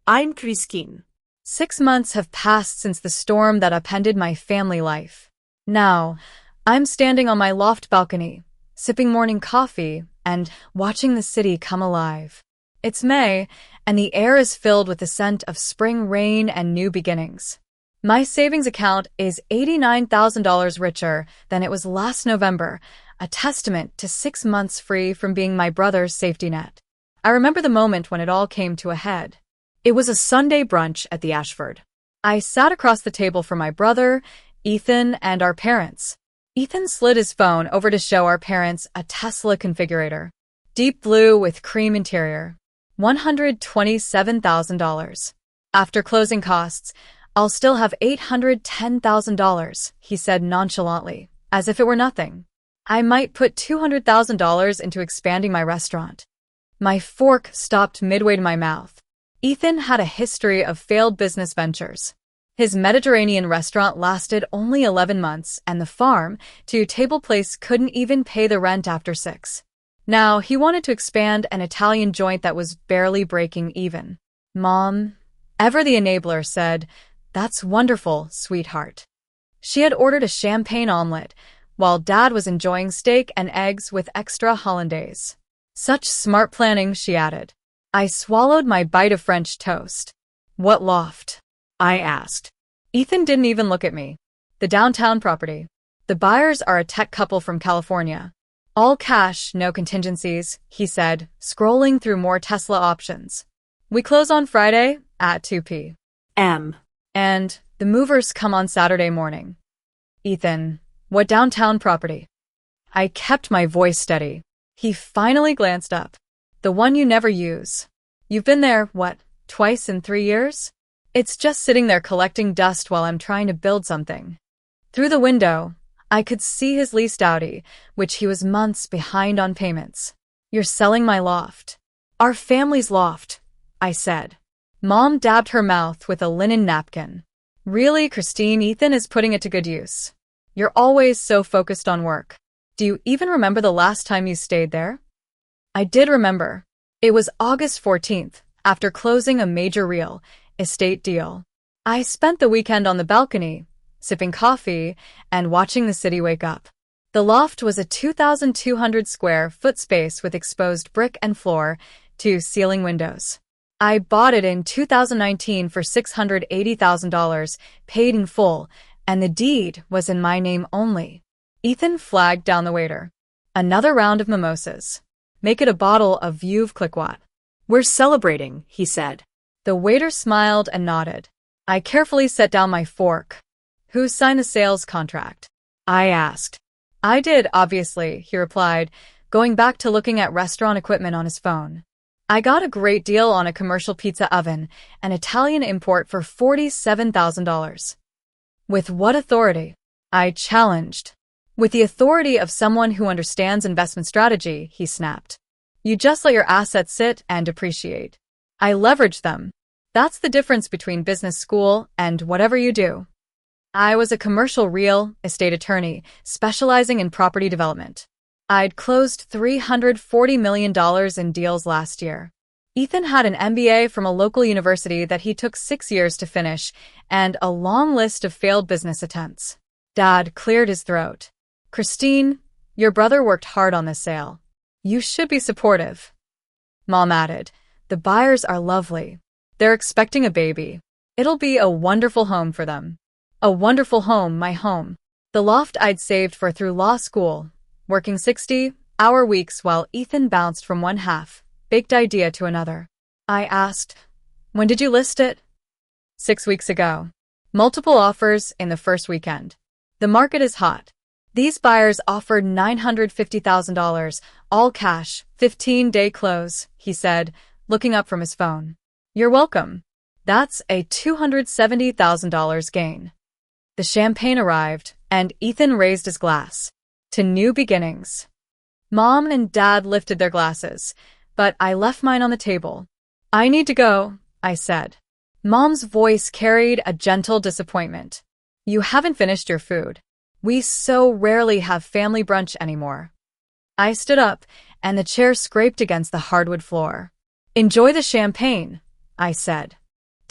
I'm Christine. 6 months have passed since the storm that upended my family life. Now, I'm standing on my loft balcony, sipping morning coffee and watching the city come alive. It's May, and the air is filled with the scent of spring rain and new beginnings. My savings account is $89,000 richer than it was last November, a testament to 6 months free from being my brother's safety net. I remember the moment when it all came to a head. It was a Sunday brunch at the Ashford. I sat across the table from my brother, Ethan, and our parents. Ethan slid his phone over to show our parents a Tesla configurator. Deep blue with cream interior. $127,000. After closing costs, I'll still have $810,000, he said nonchalantly, as if it were nothing. I might put $200,000 into expanding my restaurant. My fork stopped midway to my mouth. Ethan had a history of failed business ventures. His Mediterranean restaurant lasted only 11 months, and the farm-to-table place couldn't even pay the rent after 6. Now, he wanted to expand an Italian joint that was barely breaking even. Mom, ever the enabler, said, "That's wonderful, sweetheart." She had ordered a champagne omelet, while Dad was enjoying steak and eggs with extra hollandaise. "Such smart planning," she added. I swallowed my bite of French toast. "What loft?" I asked. Ethan didn't even look at me. "The downtown property. The buyers are a tech couple from California. All cash, no contingencies," he said, scrolling through more Tesla options. "We close on Friday at 2 p.m. And the movers come on Saturday morning." "Ethan, what downtown property?" I kept my voice steady. He finally glanced up. "The one you never use. You've been there, what, twice in 3 years? It's just sitting there collecting dust while I'm trying to build something." Through the window, I could see his leased Audi, which he was months behind on payments. "You're selling my loft." "Our family's loft," I said. Mom dabbed her mouth with a linen napkin. "Really, Christine, Ethan is putting it to good use. You're always so focused on work. Do you even remember the last time you stayed there?" I did remember. It was August 14th, after closing a major real estate deal. I spent the weekend on the balcony, sipping coffee and watching the city wake up. The loft was a 2,200 square foot space with exposed brick and floor to ceiling windows. I bought it in 2019 for $680,000, paid in full, and the deed was in my name only. Ethan flagged down the waiter. "Another round of mimosas. Make it a bottle of Veuve Clicquot." "We're celebrating," he said. The waiter smiled and nodded. I carefully set down my fork. "Who signed the sales contract?" I asked. "I did, obviously," he replied, going back to looking at restaurant equipment on his phone. "I got a great deal on a commercial pizza oven, an Italian import for $47,000. "With what authority?" I challenged. "With the authority of someone who understands investment strategy," he snapped. "You just let your assets sit and depreciate. I leverage them. That's the difference between business school and whatever you do." I was a commercial real estate attorney specializing in property development. I'd closed $340 million in deals last year. Ethan had an MBA from a local university that he took 6 years to finish and a long list of failed business attempts. Dad cleared his throat. "Christine, your brother worked hard on this sale. You should be supportive." Mom added, "The buyers are lovely. They're expecting a baby. It'll be a wonderful home for them." A wonderful home, my home. The loft I'd saved for through law school, working 60-hour weeks while Ethan bounced from one half-baked idea to another. I asked, "When did you list it?" 6 weeks ago. Multiple offers in the first weekend. The market is hot. These buyers offered $950,000, all cash, 15-day close, he said, looking up from his phone. "You're welcome. That's a $270,000 gain." The champagne arrived, and Ethan raised his glass. "To new beginnings." Mom and Dad lifted their glasses, but I left mine on the table. "I need to go," I said. Mom's voice carried a gentle disappointment. "You haven't finished your food. We so rarely have family brunch anymore." I stood up, and the chair scraped against the hardwood floor. "Enjoy the champagne," I said.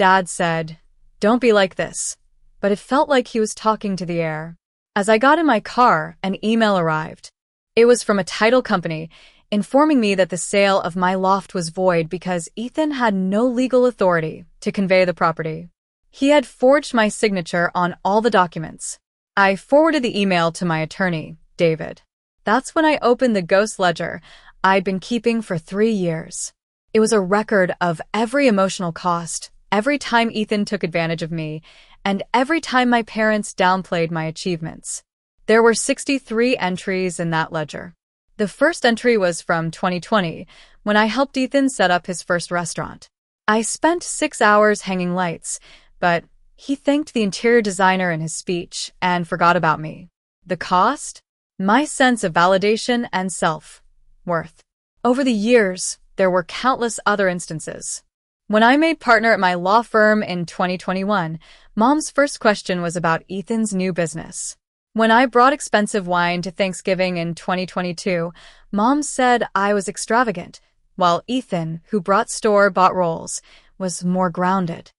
Dad said, "Don't be like this," but it felt like he was talking to the air. As I got in my car, an email arrived. It was from a title company, informing me that the sale of my loft was void because Ethan had no legal authority to convey the property. He had forged my signature on all the documents. I forwarded the email to my attorney, David. That's when I opened the ghost ledger I'd been keeping for 3 years. It was a record of every emotional cost, every time Ethan took advantage of me, and every time my parents downplayed my achievements. There were 63 entries in that ledger. The first entry was from 2020, when I helped Ethan set up his first restaurant. I spent 6 hours hanging lights, but he thanked the interior designer in his speech and forgot about me. The cost? My sense of validation and self-worth. Over the years, there were countless other instances. When I made partner at my law firm in 2021, Mom's first question was about Ethan's new business. When I brought expensive wine to Thanksgiving in 2022, Mom said I was extravagant, while Ethan, who brought store-bought rolls, was more grounded.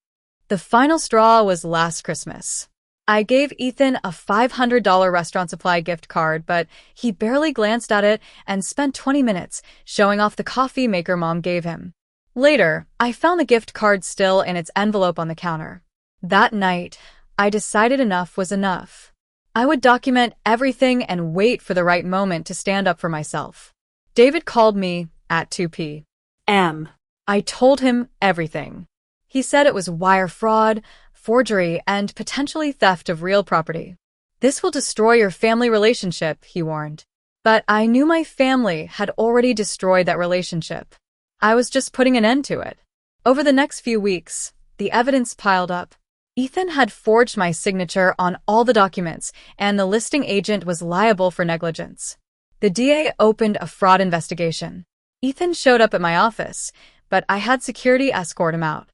The final straw was last Christmas. I gave Ethan a $500 restaurant supply gift card, but he barely glanced at it and spent 20 minutes showing off the coffee maker Mom gave him. Later, I found the gift card still in its envelope on the counter. That night, I decided enough was enough. I would document everything and wait for the right moment to stand up for myself. David called me at 2 p.m. I told him everything. He said it was wire fraud, forgery, and potentially theft of real property. "This will destroy your family relationship," he warned. But I knew my family had already destroyed that relationship. I was just putting an end to it. Over the next few weeks, the evidence piled up. Ethan had forged my signature on all the documents, and the listing agent was liable for negligence. The DA opened a fraud investigation. Ethan showed up at my office, but I had security escort him out.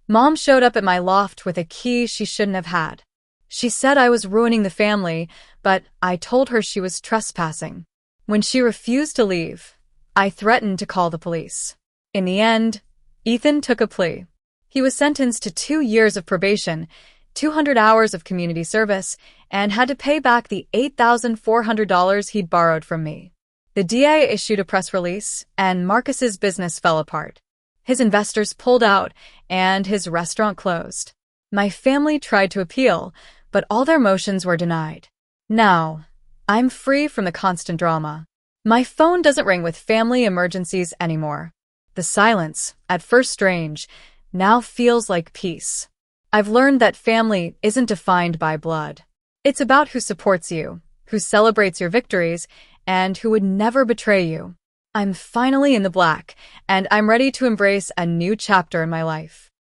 Mom showed up at my loft with a key she shouldn't have had. She said I was ruining the family, but I told her she was trespassing. When she refused to leave, I threatened to call the police. In the end, Ethan took a plea. He was sentenced to 2 years of probation, 200 hours of community service, and had to pay back the $8,400 he'd borrowed from me. The DA issued a press release, and Marcus's business fell apart. His investors pulled out, and his restaurant closed. My family tried to appeal, but all their motions were denied. Now, I'm free from the constant drama. My phone doesn't ring with family emergencies anymore. The silence, at first strange, now feels like peace. I've learned that family isn't defined by blood. It's about who supports you, who celebrates your victories, and who would never betray you. I'm finally in the black, and I'm ready to embrace a new chapter in my life.